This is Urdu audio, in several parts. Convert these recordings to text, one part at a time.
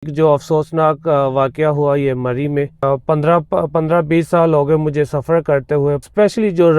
جو افسوسناک واقعہ ہوا یہ مری میں 15-20 سال ہو گئے مجھے سفر کرتے ہوئے، اسپیشلی جو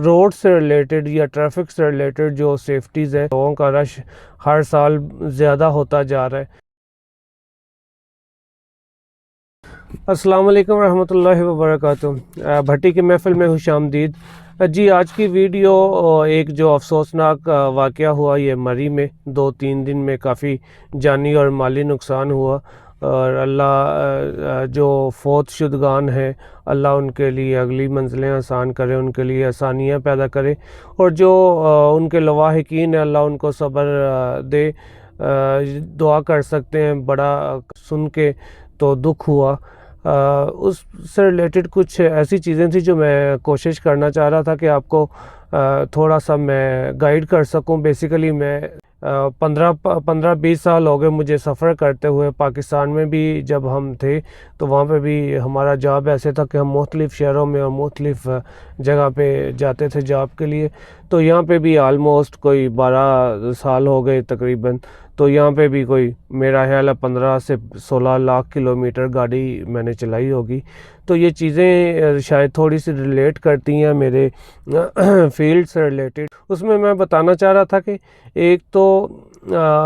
روڈ سے ریلیٹڈ یا ٹریفک سے ریلیٹڈ جو سیفٹیز ہیں، لوگوں کا رش ہر سال زیادہ ہوتا جا رہا ہے۔ السلام علیکم ورحمۃ اللہ وبرکاتہ۔ بھٹی کی محفل میں خوش آمدید۔ جی، آج کی ویڈیو ایک جو افسوسناک واقعہ ہوا یہ مری میں 2-3 دن میں کافی جانی اور مالی نقصان ہوا، اور اللہ جو فوت شدگان ہیں اللہ ان کے لیے اگلی منزلیں آسان کرے، ان کے لیے آسانیاں پیدا کرے، اور جو ان کے لواحقین ہیں اللہ ان کو صبر دے۔ دعا کر سکتے ہیں، بڑا سن کے تو دکھ ہوا۔ اس سے ریلیٹڈ کچھ ایسی چیزیں تھیں جو میں کوشش کرنا چاہ رہا تھا کہ آپ کو تھوڑا سا میں گائیڈ کر سکوں۔ بیسیکلی میں 15-20 سال ہو گئے مجھے سفر کرتے ہوئے۔ پاکستان میں بھی جب ہم تھے تو وہاں پہ بھی ہمارا جاب ایسے تھا کہ ہم مختلف شہروں میں اور مختلف جگہ پہ جاتے تھے جاب کے لیے، تو یہاں پہ بھی آلموسٹ کوئی 12 سال ہو گئے تقریباً۔ تو یہاں پہ بھی کوئی میرا خیال ہے 15 سے 16 لاکھ کلومیٹر گاڑی میں نے چلائی ہوگی۔ تو یہ چیزیں شاید تھوڑی سی ریلیٹ کرتی ہیں میرے فیلڈ سے ریلیٹڈ۔ اس میں بتانا چاہ رہا تھا کہ ایک تو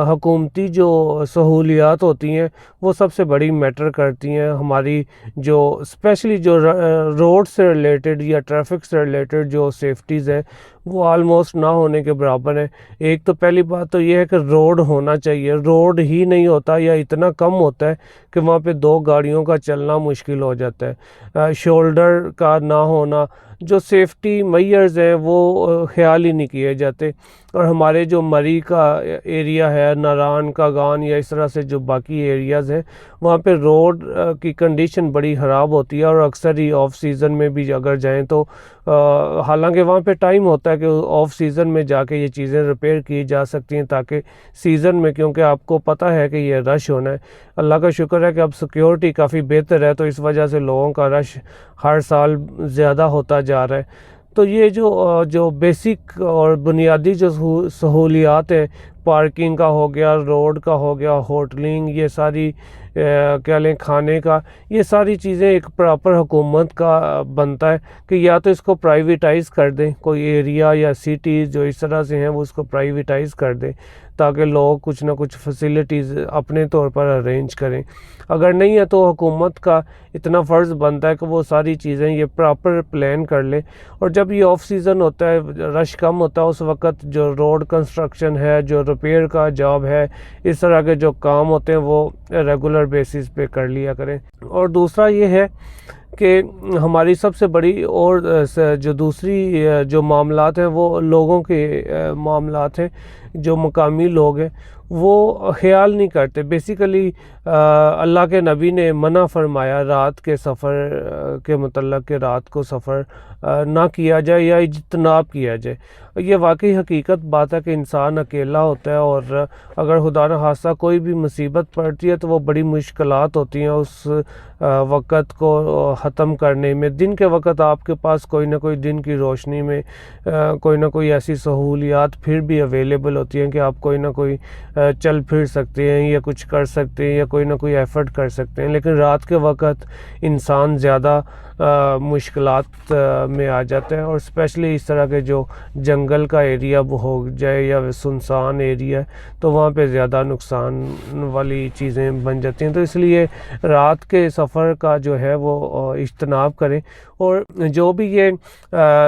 حکومتی جو سہولیات ہوتی ہیں وہ سب سے بڑی میٹر کرتی ہیں ہماری، جو اسپیشلی جو روڈ سے ریلیٹڈ یا ٹریفک سے ریلیٹڈ جو سیفٹیز ہیں وہ آلموسٹ نہ ہونے کے برابر ہیں۔ ایک تو پہلی بات تو یہ ہے کہ روڈ ہونا چاہیے، روڈ ہی نہیں ہوتا یا اتنا کم ہوتا ہے کہ وہاں پہ 2 گاڑیوں کا چلنا مشکل ہو جاتا ہے۔ شولڈر کا نہ ہونا، جو سیفٹی میئرز ہیں وہ خیال ہی نہیں کیے جاتے، اور ہمارے جو مری کا ایریا ہے، ناران کا گان یا اس طرح سے جو باقی ایریاز ہیں وہاں پہ روڈ کی کنڈیشن بڑی خراب ہوتی ہے، اور اکثر ہی آف سیزن میں بھی اگر جائیں تو حالانکہ وہاں پہ ٹائم ہوتا ہے کہ آف سیزن میں جا کے یہ چیزیں ریپیئر کی جا سکتی ہیں، تاکہ سیزن میں، کیونکہ آپ کو پتہ ہے کہ یہ رش ہونا ہے۔ اللہ کا شکر ہے کہ اب سیکیورٹی کافی بہتر ہے، تو اس وجہ سے لوگوں کا رش ہر سال زیادہ ہوتا جا رہا ہے۔ تو یہ جو بیسک اور بنیادی جو سہولیات ہیں، پارکنگ کا ہو گیا، روڈ کا ہو گیا، ہوٹلنگ، یہ ساری کیا لیں کھانے کا، یہ ساری چیزیں ایک پراپر حکومت کا بنتا ہے کہ یا تو اس کو پرائیویٹائز کر دیں، کوئی ایریا یا سٹیز جو اس طرح سے ہیں وہ اس کو پرائیویٹائز کر دیں، تاکہ لوگ کچھ نہ کچھ فیسیلیٹیز اپنے طور پر ارینج کریں۔ اگر نہیں ہے تو حکومت کا اتنا فرض بنتا ہے کہ وہ ساری چیزیں یہ پراپر پلان کر لے، اور جب یہ آف سیزن ہوتا ہے، رش کم ہوتا ہے، اس وقت جو روڈ کنسٹرکشن ہے، جو ریپیئر کا جاب ہے، اس طرح کے جو کام ہوتے ہیں وہ ریگولر بیسس پہ کر لیا کریں۔ اور دوسرا یہ ہے کہ ہماری سب سے بڑی اور جو دوسری جو معاملات ہیں وہ لوگوں کے معاملات ہیں، جو مقامی لوگ ہیں وہ خیال نہیں کرتے۔ بیسیکلی اللہ کے نبی نے منع فرمایا رات کے سفر کے متعلق کہ رات کو سفر نہ کیا جائے یا اجتناب کیا جائے۔ یہ واقعی حقیقت بات ہے کہ انسان اکیلا ہوتا ہے، اور اگر خدا نخواستہ کوئی بھی مصیبت پڑتی ہے تو وہ بڑی مشکلات ہوتی ہیں اس وقت کو ختم کرنے میں۔ دن کے وقت آپ کے پاس کوئی نہ کوئی دن کی روشنی میں کوئی نہ کوئی ایسی سہولیات پھر بھی اویلیبل ہوتی ہیں کہ آپ کوئی نہ کوئی چل پھر سکتے ہیں یا کچھ کر سکتے ہیں یا کوئی نہ کوئی ایفرٹ کر سکتے ہیں، لیکن رات کے وقت انسان زیادہ مشکلات میں آ جاتا ہے، اور اسپیشلی اس طرح کے جو جنگل کا ایریا ہو جائے یا سنسان ایریا تو وہاں پہ زیادہ نقصان والی چیزیں بن جاتی ہیں۔ تو اس لیے رات کے سفر کا جو ہے وہ اجتناب کریں، اور جو بھی یہ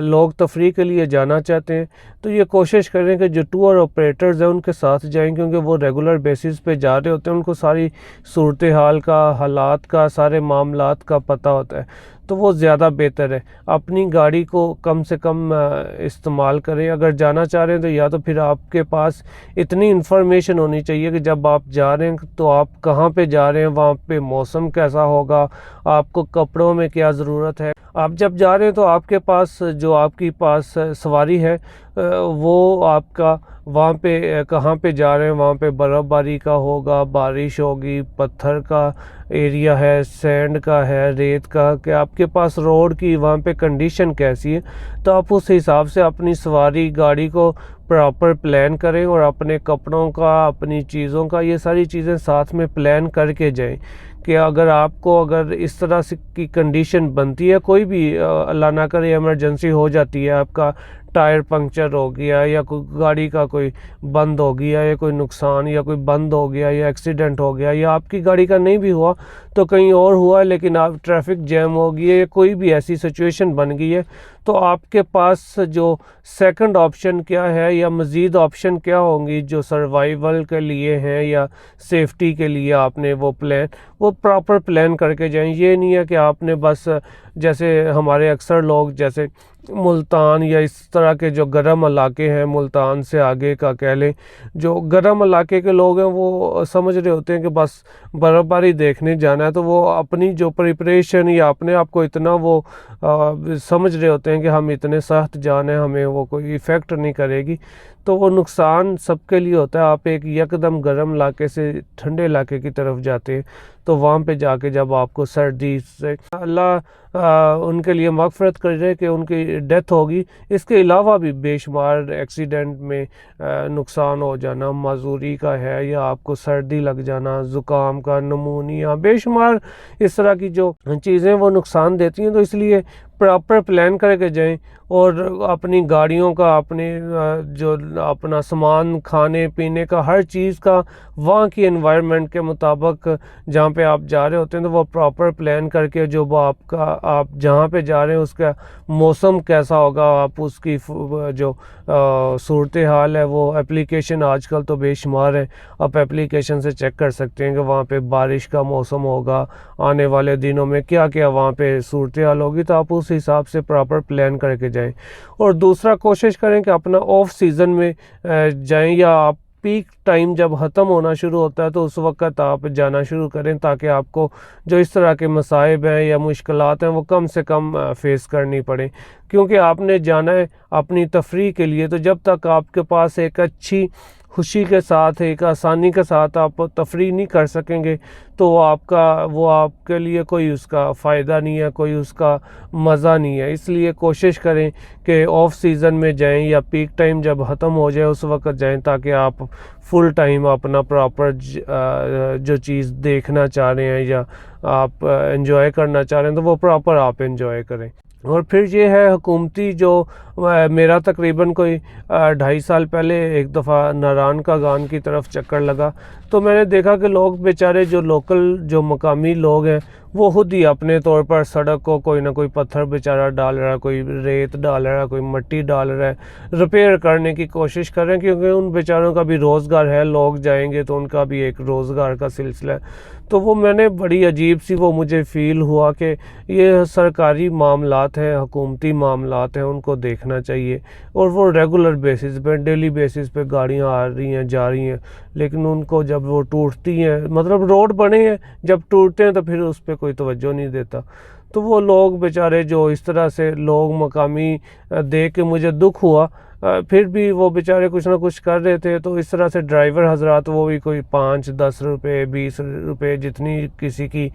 لوگ تفریح کے لیے جانا چاہتے ہیں تو یہ کوشش کریں کہ جو ٹور آپریٹرز ہیں ان کے ساتھ جائیں، کیونکہ وہ ریگولر بیسس پہ جا رہے ہوتے ہیں، ان کو ساری صورتحال کا، حالات کا، سارے معاملات کا پتہ ہوتا ہے، تو وہ زیادہ بہتر ہے۔ اپنی گاڑی کو کم سے کم استعمال کریں۔ اگر جانا چاہ رہے ہیں تو یا تو پھر آپ کے پاس اتنی انفارمیشن ہونی چاہیے کہ جب آپ جا رہے ہیں تو آپ کہاں پہ جا رہے ہیں، وہاں پہ موسم کیسا ہوگا، آپ کو کپڑوں میں کیا ضرورت ہے۔ آپ جب جا رہے ہیں تو آپ کے پاس جو آپ کی پاس سواری ہے وہ آپ کا وہاں پہ کہاں پہ جا رہے ہیں، وہاں پہ برف باری کا ہوگا، بارش ہوگی، پتھر کا ایریا ہے، سینڈ کا ہے، ریت کا، کہ آپ کے پاس روڈ کی وہاں پہ کنڈیشن کیسی ہے، تو آپ اس حساب سے اپنی سواری گاڑی کو پراپر پلان کریں اور اپنے کپڑوں کا، اپنی چیزوں کا، یہ ساری چیزیں ساتھ میں پلان کر کے جائیں کہ اگر آپ کو اگر اس طرح سے کی کنڈیشن بنتی ہے، کوئی بھی اللہ نہ کرے ایمرجنسی ہو جاتی ہے، آپ کا ٹائر پنکچر ہو گیا یا کوئی گاڑی کا کوئی بند ہو گیا یا کوئی نقصان یا کوئی بند ہو گیا یا ایکسیڈنٹ ہو گیا یا آپ کی گاڑی کا نہیں بھی ہوا تو کہیں اور ہوا لیکن آپ ٹریفک جیم ہو گئی ہے یا کوئی بھی ایسی سچویشن بن گئی ہے، تو آپ کے پاس جو سیکنڈ آپشن کیا ہے یا مزید آپشن کیا ہوں گی جو سروائیول کے لیے ہیں یا سیفٹی کے لیے آپ نے وہ پراپر پلان کر کے جائیں۔ یہ نہیں ہے کہ آپ نے بس جیسے ہمارے اکثر لوگ جیسے ملتان یا اس طرح کے جو گرم علاقے ہیں، ملتان سے آگے کا کہہ لیں، جو گرم علاقے کے لوگ ہیں وہ سمجھ رہے ہوتے ہیں کہ بس برف باری دیکھنے جانا ہے، تو وہ اپنی جو پریپریشن یا اپنے آپ کو اتنا وہ سمجھ رہے ہوتے ہیں کہ ہم اتنے سخت جان ہیں، ہمیں وہ کوئی ایفیکٹ نہیں کرے گی، تو وہ نقصان سب کے لیے ہوتا ہے۔ آپ ایک یکدم گرم علاقے سے ٹھنڈے علاقے کی طرف جاتے ہیں تو وہاں پہ جا کے جب آپ کو سردی سے اللہ ان کے لیے مغفرت کر رہے کہ ان کی ڈیتھ ہوگی، اس کے علاوہ بھی بے شمار ایکسیڈنٹ میں نقصان ہو جانا معذوری کا ہے، یا آپ کو سردی لگ جانا، زکام کا، نمونیا، بے شمار اس طرح کی جو چیزیں وہ نقصان دیتی ہیں۔ تو اس لیے پراپر پلان کر کے جائیں اور اپنی گاڑیوں کا، اپنے جو اپنا سامان کھانے پینے کا، ہر چیز کا وہاں کی انوائرمنٹ کے مطابق جہاں پہ آپ جا رہے ہوتے ہیں تو وہ پراپر پلان کر کے جو وہ آپ جہاں پہ جا رہے ہیں اس کا موسم کیسا ہوگا، آپ اس کی جو صورتحال ہے وہ اپلیکیشن آج کل تو بے شمار ہے، آپ اپلیکیشن سے چیک کر سکتے ہیں کہ وہاں پہ بارش کا موسم ہوگا، آنے والے دنوں میں کیا کیا وہاں پہ صورتحال ہوگی، تو آپ اس حساب سے پراپر پلان کر کے جائیں۔ اور دوسرا کوشش کریں کہ اپنا آف سیزن میں جائیں، یا آپ پیک ٹائم جب ختم ہونا شروع ہوتا ہے تو اس وقت آپ جانا شروع کریں تاکہ آپ کو جو اس طرح کے مصائب ہیں یا مشکلات ہیں وہ کم سے کم فیس کرنی پڑیں، کیونکہ آپ نے جانا ہے اپنی تفریح کے لیے، تو جب تک آپ کے پاس ایک اچھی خوشی کے ساتھ، ایک آسانی کے ساتھ آپ تفریح نہیں کر سکیں گے تو وہ آپ کے لیے کوئی اس کا فائدہ نہیں ہے، کوئی اس کا مزہ نہیں ہے۔ اس لیے کوشش کریں کہ آف سیزن میں جائیں یا پیک ٹائم جب ختم ہو جائے اس وقت جائیں تاکہ آپ فل ٹائم اپنا پراپر جو چیز دیکھنا چاہ رہے ہیں یا آپ انجوائے کرنا چاہ رہے ہیں تو وہ پراپر آپ انجوائے کریں۔ اور پھر یہ ہے حکومتی جو میرا تقریباً کوئی 2.5 سال پہلے ایک دفعہ ناران کا گان کی طرف چکر لگا تو میں نے دیکھا کہ لوگ بیچارے جو لوکل جو مقامی لوگ ہیں وہ خود ہی اپنے طور پر سڑک کو کوئی نہ کوئی پتھر بیچارہ ڈال رہا ہے، کوئی ریت ڈال رہا ہے، کوئی مٹی ڈال رہا ہے، ریپیئر کرنے کی کوشش کر رہے ہیں، کیونکہ ان بیچاروں کا بھی روزگار ہے، لوگ جائیں گے تو ان کا بھی ایک روزگار کا سلسلہ ہے۔ تو وہ میں نے بڑی عجیب سی وہ مجھے فیل ہوا کہ یہ سرکاری معاملات ہیں، حکومتی معاملات ہیں، ان کو دیکھنا چاہیے، اور وہ ریگولر بیسس پہ، ڈیلی بیسس پہ گاڑیاں آ رہی ہیں جا رہی ہیں، لیکن ان کو جب وہ ٹوٹتی ہیں، مطلب روڈ بنے ہیں، جب ٹوٹتے ہیں تو پھر اس پہ کوئی توجہ نہیں دیتا۔ تو وہ لوگ بیچارے جو اس طرح سے لوگ مقامی دیکھ کے مجھے دکھ ہوا، پھر بھی وہ بیچارے کچھ نہ کچھ کر رہے تھے، تو اس طرح سے ڈرائیور حضرات وہ بھی کوئی 5-10 روپے 20 روپے جتنی کسی کی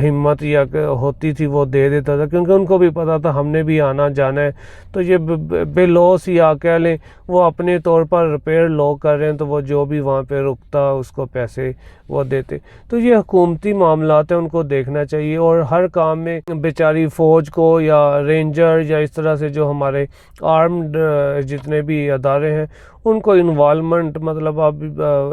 ہمت یا ہوتی تھی وہ دے دیتا تھا، کیونکہ ان کو بھی پتا تھا ہم نے بھی آنا جانا ہے۔ تو یہ بے لوس یا کہہ لیں وہ اپنے طور پر ریپیئر لوگ کر رہے ہیں تو وہ جو بھی وہاں پہ رکتا اس کو پیسے وہ دیتے۔ تو یہ حکومتی معاملات ہیں، ان کو دیکھنا چاہیے، اور ہر کام میں بیچاری فوج کو یا رینجر یا اس طرح سے جو ہمارے آرمڈ جتنے بھی ادارے ہیں ان کو انوالومنٹ، مطلب اب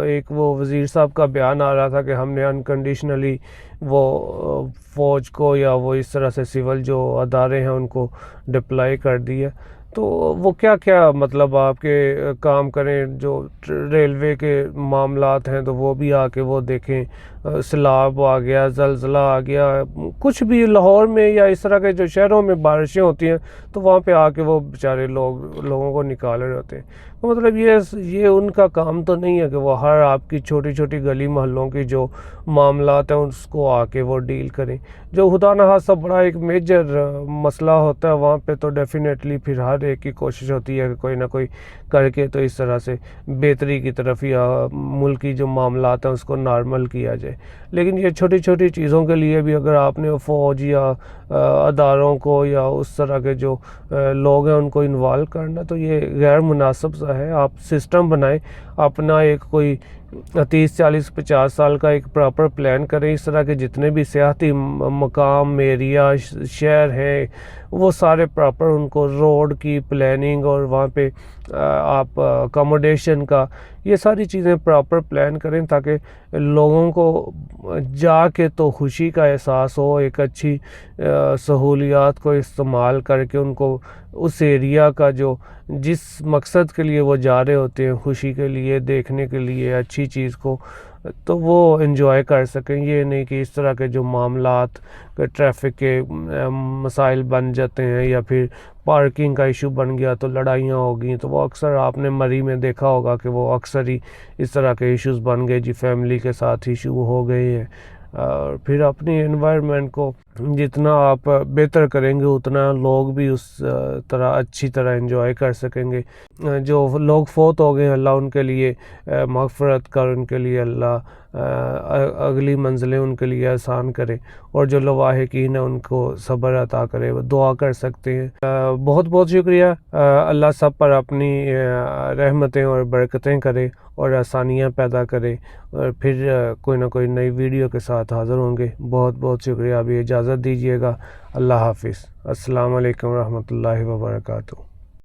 ایک وہ وزیر صاحب کا بیان آ رہا تھا کہ ہم نے انکنڈیشنلی وہ فوج کو یا وہ اس طرح سے سول جو ادارے ہیں ان کو ڈپلائی کر دیا، تو وہ کیا کیا مطلب آپ کے کام کریں، جو ریلوے کے معاملات ہیں تو وہ بھی آ کے وہ دیکھیں، سیلاب آ گیا، زلزلہ آ گیا، کچھ بھی لاہور میں یا اس طرح کے جو شہروں میں بارشیں ہوتی ہیں تو وہاں پہ آ کے وہ بیچارے لوگوں کو نکال رہے ہوتے ہیں۔ تو مطلب یہ ان کا کام تو نہیں ہے کہ وہ ہر آپ کی چھوٹی چھوٹی گلی محلوں کی جو معاملات ہیں اس کو آ کے وہ ڈیل کریں، جو خدا نہ خواستہ بڑا ایک میجر مسئلہ ہوتا ہے وہاں پہ، تو ڈیفینیٹلی پھر ہر ایک کی کوشش ہوتی ہے کہ کوئی نہ کوئی کر کے تو اس طرح سے بہتری کی طرف یا ملک کی جو معاملات ہیں اس کو نارمل کیا جائے۔ لیکن یہ چھوٹی چھوٹی چیزوں کے لیے بھی اگر آپ نے فوج یا اداروں کو یا اس طرح کے جو لوگ ہیں ان کو انوالو کرنا تو یہ غیر مناسب ہوتا ہے. آپ سسٹم بنائیں اپنا, ایک کوئی 30 40 50 سال کا ایک پراپر پلان کریں. اس طرح کے جتنے بھی سیاحتی مقام ایریا شہر ہیں وہ سارے پراپر ان کو روڈ کی پلاننگ اور وہاں پہ آپ اکاموڈیشن کا یہ ساری چیزیں پراپر پلان کریں تاکہ لوگوں کو جا کے تو خوشی کا احساس ہو, ایک اچھی سہولیات کو استعمال کر کے ان کو اس ایریا کا جو جس مقصد کے لیے وہ جا رہے ہوتے ہیں, خوشی کے لیے, دیکھنے کے لیے اچھی چیز کو, تو وہ انجوائے کر سکیں. یہ نہیں کہ اس طرح کے جو معاملات ٹریفک کے مسائل بن جاتے ہیں یا پھر پارکنگ کا ایشو بن گیا تو لڑائیاں ہو گئیں, تو وہ اکثر آپ نے مری میں دیکھا ہوگا کہ وہ اکثر ہی اس طرح کے ایشوز بن گئے جی, فیملی کے ساتھ ایشو ہو گئے ہیں. اور پھر اپنی انوائرمنٹ کو جتنا آپ بہتر کریں گے اتنا لوگ بھی اس طرح اچھی طرح انجوائے کر سکیں گے. جو لوگ فوت ہو گئے ہیں اللہ ان کے لیے مغفرت کر, ان کے لیے اللہ اگلی منزلیں ان کے لیے آسان کرے, اور جو لواحقین ہیں ان کو صبر عطا کرے. دعا کر سکتے ہیں. بہت بہت شکریہ. اللہ سب پر اپنی رحمتیں اور برکتیں کرے اور آسانیاں پیدا کرے, اور پھر کوئی نہ کوئی نئی ویڈیو کے ساتھ حاضر ہوں گے. بہت بہت شکریہ. ابھی اجازت دیجیے گا. اللہ حافظ. السلام علیکم ورحمۃ اللہ وبرکاتہ.